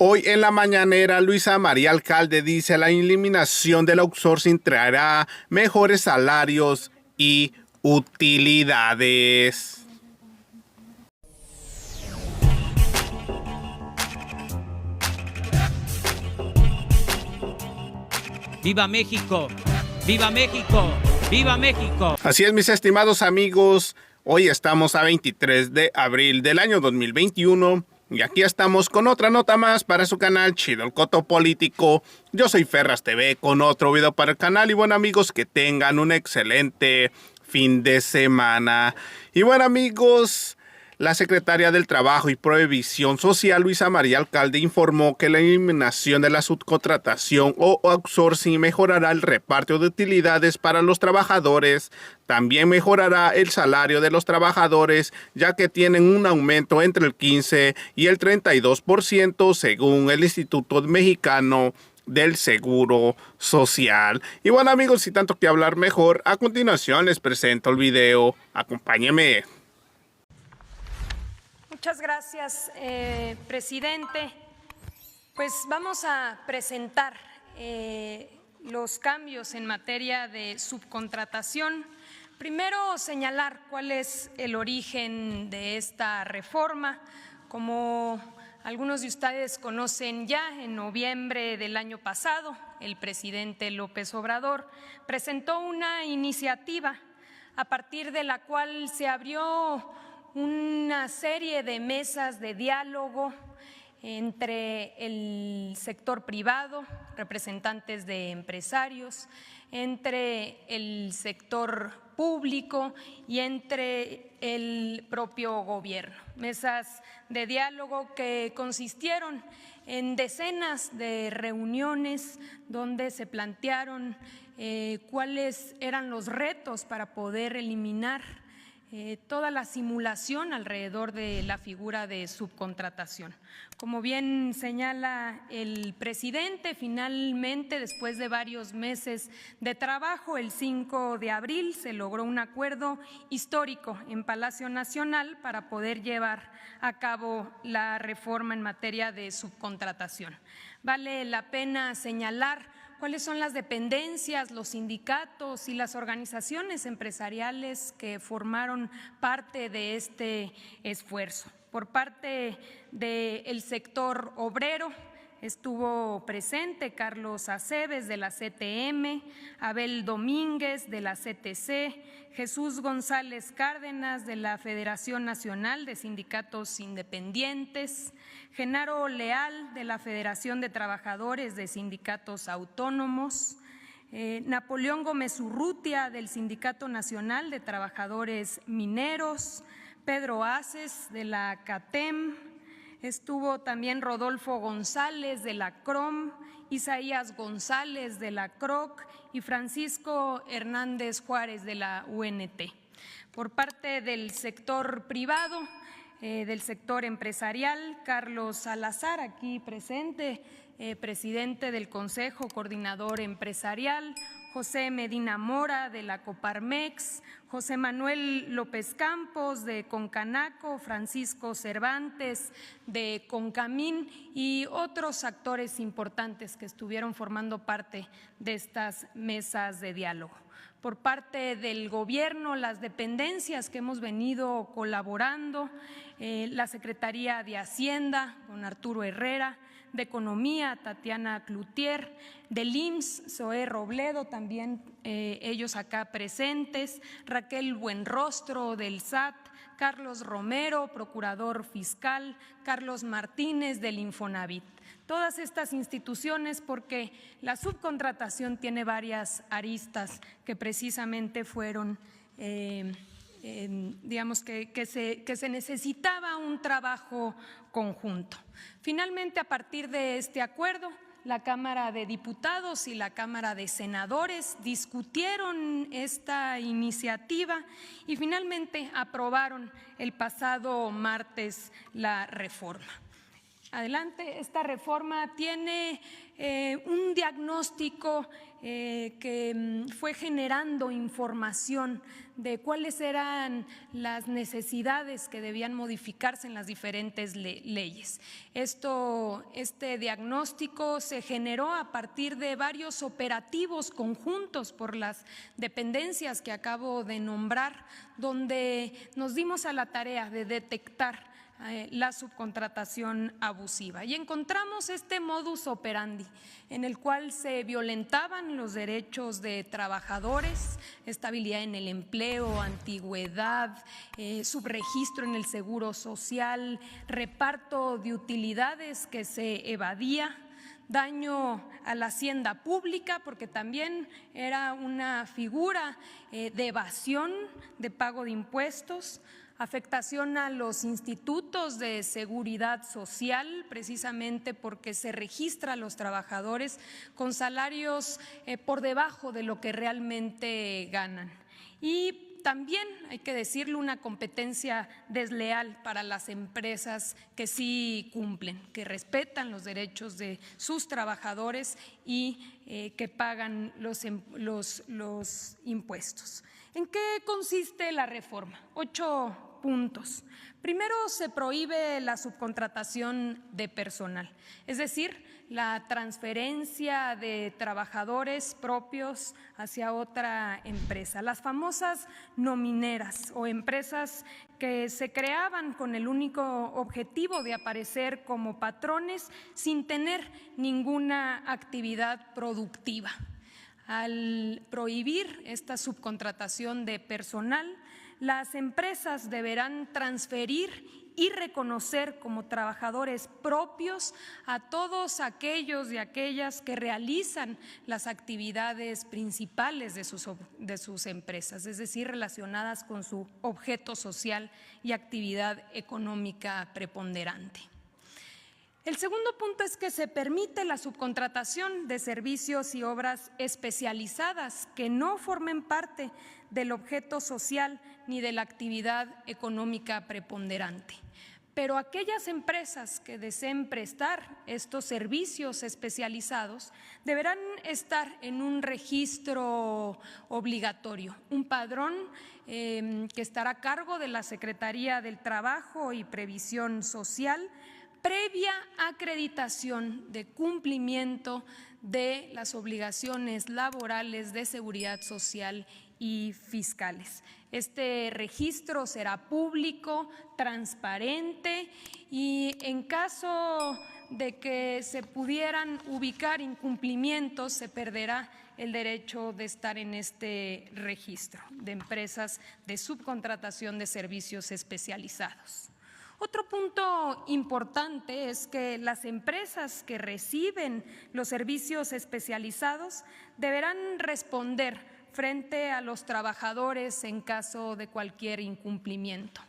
Hoy en la mañanera, Luisa María Alcalde dice la eliminación del outsourcing traerá mejores salarios y utilidades. ¡Viva México! ¡Viva México! ¡Viva México! Así es, mis estimados amigos, hoy estamos a 23 de abril del año 2021 y aquí estamos con otra nota más para su canal Chido el Coto Político. Yo soy Ferras TV con otro video para el canal y bueno amigos, que tengan un excelente fin de semana. Y bueno amigos, la secretaria del Trabajo y Previsión Social, Luisa María Alcalde, informó que la eliminación de la subcontratación o outsourcing mejorará el reparto de utilidades para los trabajadores. También mejorará el salario de los trabajadores, ya que tienen un aumento entre el 15 y el 32% según el Instituto Mexicano del Seguro Social. Y bueno amigos, sin tanto que hablar mejor, a continuación les presento el video. Acompáñenme. Muchas gracias, presidente. Pues vamos a presentar los cambios en materia de subcontratación. Primero, señalar cuál es el origen de esta reforma. Como algunos de ustedes conocen ya, en noviembre del año pasado, el presidente López Obrador presentó una iniciativa a partir de la cual se abrió una serie de mesas de diálogo entre el sector privado, representantes de empresarios, entre el sector público y entre el propio gobierno. Mesas de diálogo que consistieron en decenas de reuniones donde se plantearon cuáles eran los retos para poder eliminar toda la simulación alrededor de la figura de subcontratación. Como bien señala el presidente, finalmente, después de varios meses de trabajo, el 5 de abril se logró un acuerdo histórico en Palacio Nacional para poder llevar a cabo la reforma en materia de subcontratación. Vale la pena señalar cuáles son las dependencias, los sindicatos y las organizaciones empresariales que formaron parte de este esfuerzo. Por parte del sector obrero estuvo presente Carlos Aceves de la CTM, Abel Domínguez de la CTC, Jesús González Cárdenas de la Federación Nacional de Sindicatos Independientes, Genaro Leal de la Federación de Trabajadores de Sindicatos Autónomos, Napoleón Gómez Urrutia del Sindicato Nacional de Trabajadores Mineros, Pedro Aces de la CATEM, estuvo también Rodolfo González de la CROM, Isaías González de la CROC y Francisco Hernández Juárez de la UNT. Por parte del sector privado, del sector empresarial, Carlos Salazar, aquí presente, presidente del Consejo Coordinador Empresarial, José Medina Mora de la Coparmex, José Manuel López Campos de Concanaco, Francisco Cervantes de Concamín y otros actores importantes que estuvieron formando parte de estas mesas de diálogo. Por parte del gobierno, las dependencias que hemos venido colaborando, la Secretaría de Hacienda con Arturo Herrera, de Economía, Tatiana Cloutier, del IMSS, Zoé Robledo, también ellos acá presentes, Raquel Buenrostro del SAT, Carlos Romero, procurador fiscal, Carlos Martínez del Infonavit. Todas estas instituciones, porque la subcontratación tiene varias aristas que precisamente fueron digamos que se necesitaba un trabajo conjunto. Finalmente, a partir de este acuerdo, la Cámara de Diputados y la Cámara de Senadores discutieron esta iniciativa y finalmente aprobaron el pasado martes la reforma. adelante. Esta reforma tiene un diagnóstico que fue generando información de cuáles eran las necesidades que debían modificarse en las diferentes leyes. Este diagnóstico se generó a partir de varios operativos conjuntos por las dependencias que acabo de nombrar, donde nos dimos a la tarea de detectar la subcontratación abusiva y encontramos este modus operandi en el cual se violentaban los derechos de trabajadores, estabilidad en el empleo, antigüedad, subregistro en el seguro social, reparto de utilidades que se evadía, daño a la hacienda pública, porque también era una figura de evasión de pago de impuestos, afectación a los institutos de seguridad social, precisamente porque se registra a los trabajadores con salarios por debajo de lo que realmente ganan. Y también, hay que decirlo, una competencia desleal para las empresas que sí cumplen, que respetan los derechos de sus trabajadores y que pagan los impuestos. ¿En qué consiste la reforma? 8 puntos. Primero, se prohíbe la subcontratación de personal, es decir, la transferencia de trabajadores propios hacia otra empresa. Las famosas nomineras o empresas que se creaban con el único objetivo de aparecer como patrones sin tener ninguna actividad productiva. Al prohibir esta subcontratación de personal, las empresas deberán transferir y reconocer como trabajadores propios a todos aquellos y aquellas que realizan las actividades principales de sus empresas, es decir, relacionadas con su objeto social y actividad económica preponderante. El segundo punto es que se permite la subcontratación de servicios y obras especializadas que no formen parte del objeto social ni de la actividad económica preponderante. Pero aquellas empresas que deseen prestar estos servicios especializados deberán estar en un registro obligatorio, un padrón que estará a cargo de la Secretaría del Trabajo y Previsión Social, previa acreditación de cumplimiento de las obligaciones laborales de seguridad social y fiscales. Este registro será público, transparente y en caso de que se pudieran ubicar incumplimientos, se perderá el derecho de estar en este registro de empresas de subcontratación de servicios especializados. Otro punto importante es que las empresas que reciben los servicios especializados deberán responder frente a los trabajadores en caso de cualquier incumplimiento.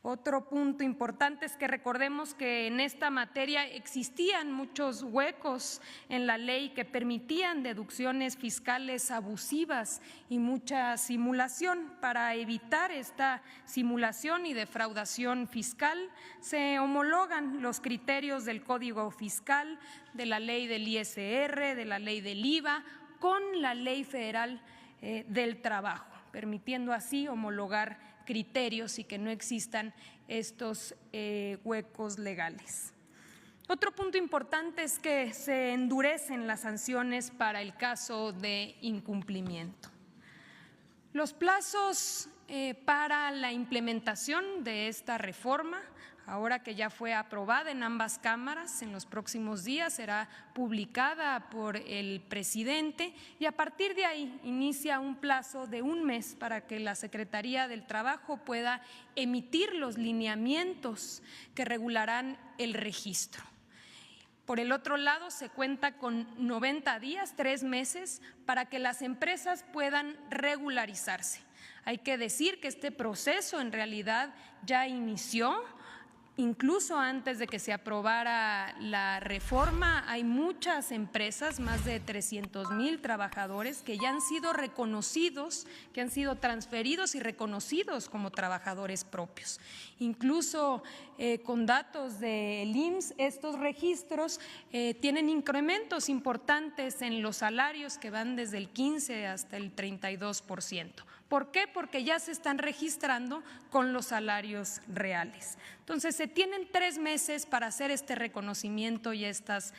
Otro punto importante es que recordemos que en esta materia existían muchos huecos en la ley que permitían deducciones fiscales abusivas y mucha simulación. Para evitar esta simulación y defraudación fiscal, se homologan los criterios del Código Fiscal, de la ley del ISR, de la ley del IVA, con la Ley Federal del Trabajo, permitiendo así homologar criterios y que no existan estos huecos legales. Otro punto importante es que se endurecen las sanciones para el caso de incumplimiento. Los plazos para la implementación de esta reforma, ahora que ya fue aprobada en ambas cámaras, en los próximos días será publicada por el presidente y a partir de ahí inicia un plazo de 1 mes para que la Secretaría del Trabajo pueda emitir los lineamientos que regularán el registro. Por el otro lado, se cuenta con 90 días, 3 meses, para que las empresas puedan regularizarse. Hay que decir que este proceso en realidad ya inició. Incluso antes de que se aprobara la reforma, hay muchas empresas, más de 300,000 trabajadores que ya han sido reconocidos, que han sido transferidos y reconocidos como trabajadores propios. Incluso con datos del IMSS, estos registros tienen incrementos importantes en los salarios que van desde el 15 hasta el 32%. ¿Por qué? Porque ya se están registrando con los salarios reales. Entonces, se tienen 3 meses para hacer este reconocimiento y estas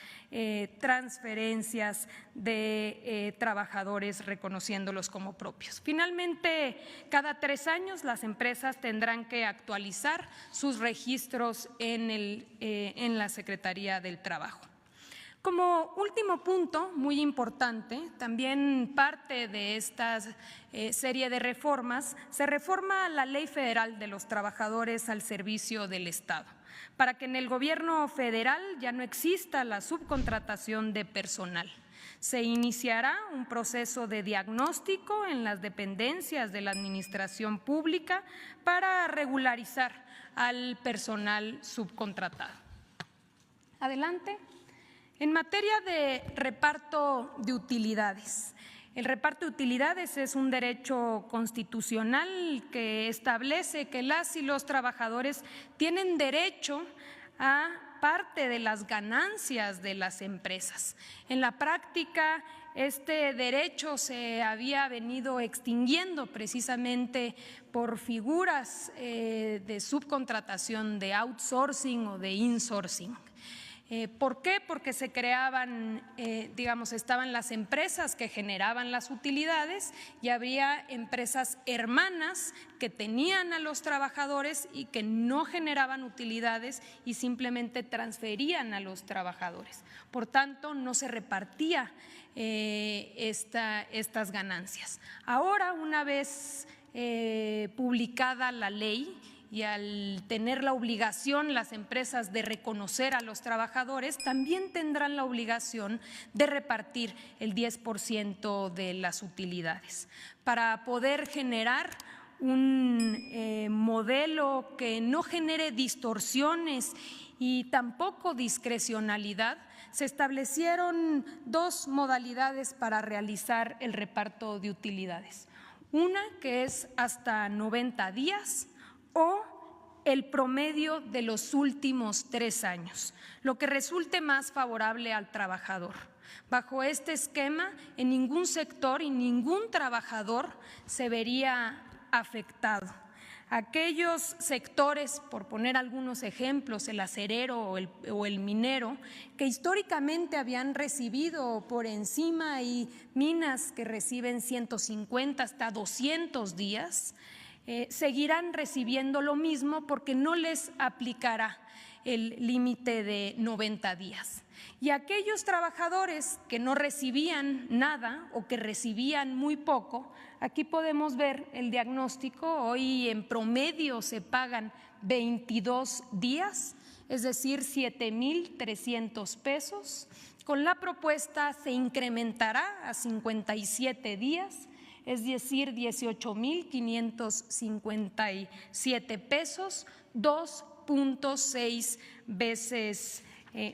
transferencias de trabajadores reconociéndolos como propios. Finalmente, cada 3 años las empresas tendrán que actualizar sus registros en la Secretaría del Trabajo. Como último punto, muy importante, también parte de esta serie de reformas, se reforma la Ley Federal de los Trabajadores al Servicio del Estado, para que en el gobierno federal ya no exista la subcontratación de personal. Se iniciará un proceso de diagnóstico en las dependencias de la administración pública para regularizar al personal subcontratado. Adelante. En materia de reparto de utilidades, el reparto de utilidades es un derecho constitucional que establece que las y los trabajadores tienen derecho a parte de las ganancias de las empresas. En la práctica, este derecho se había venido extinguiendo precisamente por figuras de subcontratación, de outsourcing o de insourcing. ¿Por qué? Porque se creaban, estaban las empresas que generaban las utilidades y había empresas hermanas que tenían a los trabajadores y que no generaban utilidades y simplemente transferían a los trabajadores. Por tanto, no se repartía estas ganancias. Ahora, una vez publicada la ley, y al tener la obligación las empresas de reconocer a los trabajadores, también tendrán la obligación de repartir el 10% de las utilidades. Para poder generar un modelo que no genere distorsiones y tampoco discrecionalidad, se establecieron 2 modalidades para realizar el reparto de utilidades. Una que es hasta 90 días, o el promedio de los últimos 3 años, lo que resulte más favorable al trabajador. Bajo este esquema, en ningún sector y ningún trabajador se vería afectado. Aquellos sectores, por poner algunos ejemplos, el acerero o el minero, que históricamente habían recibido por encima y minas que reciben 150 hasta 200 días, seguirán recibiendo lo mismo porque no les aplicará el límite de 90 días. Y aquellos trabajadores que no recibían nada o que recibían muy poco, aquí podemos ver el diagnóstico. Hoy en promedio se pagan 22 días, es decir, 7,300 pesos. Con la propuesta se incrementará a 57 días, es decir, 18,557 pesos, 2.6 veces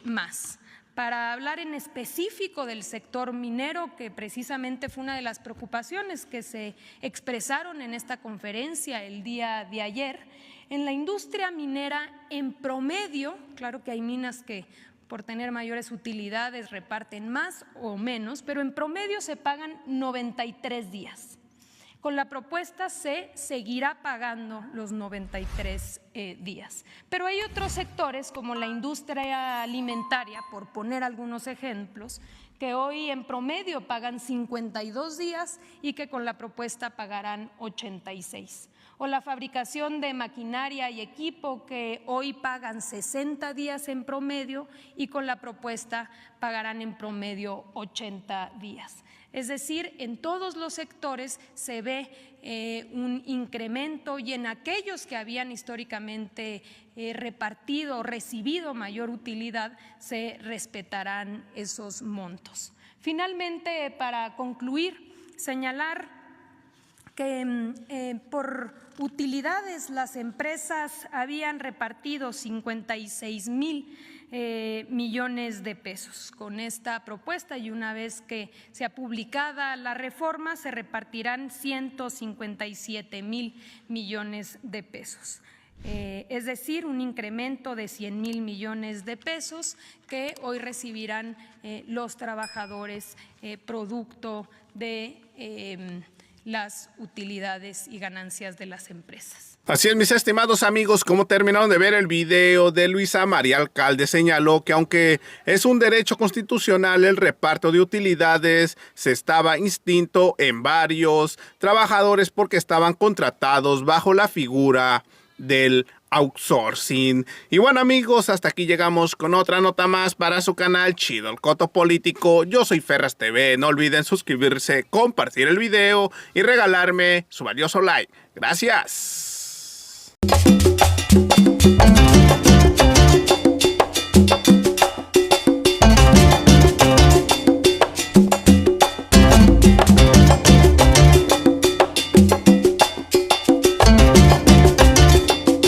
más. Para hablar en específico del sector minero, que precisamente fue una de las preocupaciones que se expresaron en esta conferencia el día de ayer, en la industria minera en promedio, claro que hay minas que por tener mayores utilidades reparten más o menos, pero en promedio se pagan 93 días. Con la propuesta se seguirá pagando los 93 días. Pero hay otros sectores como la industria alimentaria, por poner algunos ejemplos, que hoy en promedio pagan 52 días y que con la propuesta pagarán 86. O la fabricación de maquinaria y equipo, que hoy pagan 60 días en promedio y con la propuesta pagarán en promedio 80 días. Es decir, en todos los sectores se ve un incremento, y en aquellos que habían históricamente repartido o recibido mayor utilidad se respetarán esos montos. Finalmente, para concluir, señalar que por utilidades las empresas habían repartido 56,000 millones de pesos. Con esta propuesta y una vez que sea publicada la reforma se repartirán 157,000 millones de pesos. Es decir, un incremento de 100,000 millones de pesos que hoy recibirán los trabajadores producto de las utilidades y ganancias de las empresas. Así es, mis estimados amigos, como terminaron de ver el video de Luisa María Alcalde, señaló que aunque es un derecho constitucional el reparto de utilidades, se estaba instinto en varios trabajadores porque estaban contratados bajo la figura del outsourcing. Y bueno, amigos, hasta aquí llegamos con otra nota más para su canal Chido el Coto Político. Yo soy Ferras TV. No olviden suscribirse, compartir el video y regalarme su valioso like. Gracias.